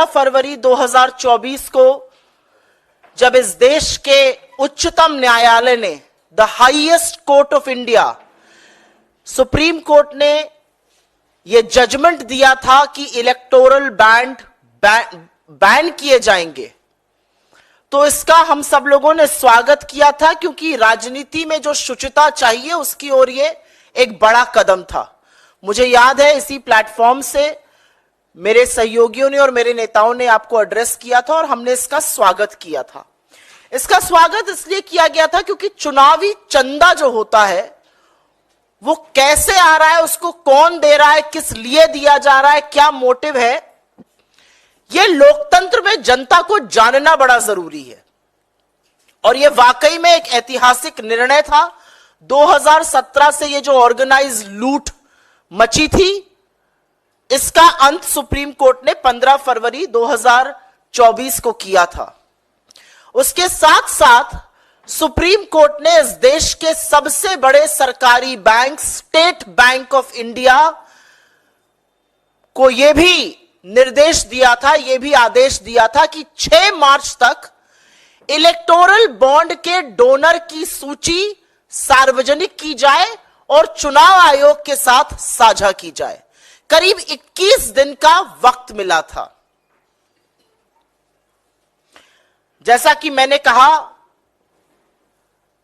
फरवरी 2024 को जब इस देश के उच्चतम न्यायालय ने, the highest court of India, supreme court ने यह जजमेंट दिया था कि इलेक्टोरल बैन किए जाएंगे, तो इसका हम सब लोगों ने स्वागत किया था, क्योंकि राजनीति में जो शुचिता चाहिए उसकी ओर ये एक बड़ा कदम था। मुझे याद है इसी प्लेटफॉर्म से मेरे सहयोगियों ने और मेरे नेताओं ने आपको एड्रेस किया था और हमने इसका स्वागत किया था। इसका स्वागत इसलिए किया गया था क्योंकि चुनावी चंदा जो होता है वो कैसे आ रहा है, उसको कौन दे रहा है, किस लिए दिया जा रहा है, क्या मोटिव है, यह लोकतंत्र में जनता को जानना बड़ा जरूरी है। और यह वाकई में एक ऐतिहासिक निर्णय था। 2017 से यह जो ऑर्गेनाइज लूट मची थी, इसका अंत सुप्रीम कोर्ट ने 15 फरवरी 2024 को किया था। उसके साथ साथ सुप्रीम कोर्ट ने इस देश के सबसे बड़े सरकारी bank, state bank of India को यह भी निर्देश दिया था, यह भी आदेश दिया था कि 6 मार्च तक इलेक्टोरल बॉन्ड के डोनर की सूची सार्वजनिक की जाए और चुनाव आयोग के साथ साझा की जाए। करीब 21 दिन का वक्त मिला था। जैसा कि मैंने कहा,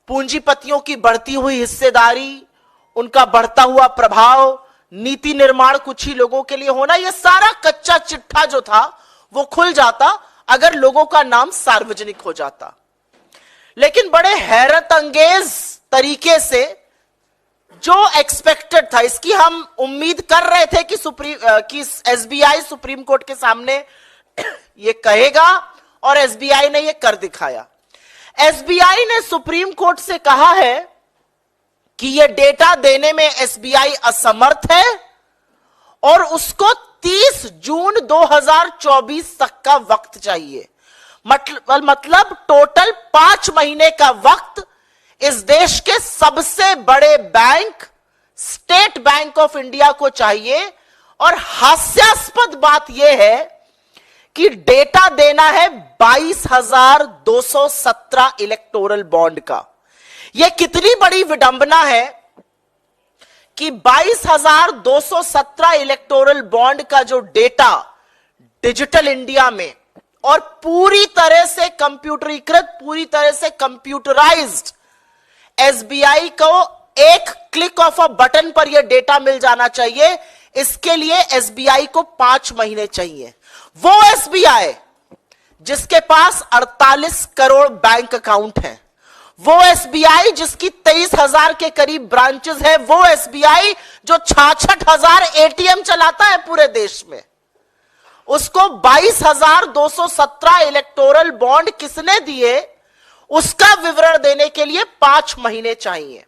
पूंजीपतियों की बढ़ती हुई हिस्सेदारी, उनका बढ़ता हुआ प्रभाव, नीति निर्माण कुछ ही लोगों के लिए होना, यह सारा कच्चा चिट्ठा जो था वो खुल जाता अगर लोगों का नाम सार्वजनिक हो जाता। लेकिन बड़े हैरत अंगेज तरीके से जो एक्सपेक्टेड था, इसकी हम उम्मीद कर रहे थे कि एसबीआई सुप्रीम कोर्ट के सामने ये कहेगा, और एसबीआई ने ये कर दिखाया। एसबीआई ने सुप्रीम कोर्ट से कहा है कि यह डेटा देने में एसबीआई असमर्थ है और उसको 30 जून 2024 तक का वक्त चाहिए। मतलब टोटल 5 महीने का वक्त इस देश के सबसे बड़े bank, state bank of India को चाहिए। और हास्यास्पद बात यह है कि डेटा देना है 22,217 इलेक्टोरल बॉन्ड का। यह कितनी बड़ी विडंबना है कि 22,217 इलेक्टोरल बॉन्ड का जो डेटा डिजिटल इंडिया में और पूरी तरह से कंप्यूटरीकृत, पूरी तरह से कंप्यूटराइज्ड, एसबीआई को एक क्लिक ऑफ अ बटन पर यह डेटा मिल जाना चाहिए। इसके लिए एसबीआई को 5 महीने चाहिए। वो एसबीआई जिसके पास 48 करोड़ बैंक अकाउंट हैं, वो एसबीआई जिसकी 23,000 के करीब ब्रांचेस है, वो एसबीआई जो 66,000 एटीएम चलाता है पूरे देश में, उसको 22,217 इलेक्टोरल बॉन्ड किसने दिए, उसका विवरण देने के लिए 5 महीने चाहिए।